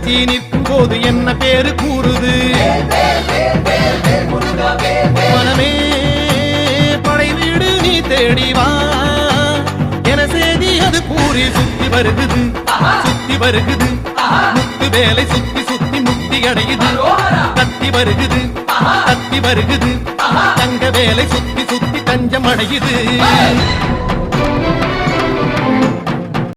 கத்தி நிற்கும் போது என்ன பேரு கூறுது மனமே படை வீடு நீ தேடிவா என செய்தி அது கூறி சுத்தி வருகுது முத்து வேலை சுத்தி சுத்தி முக்தி அடையுது கத்தி வருகுது தங்க வேலை சுத்தி சுத்தி தஞ்சம் அடையுது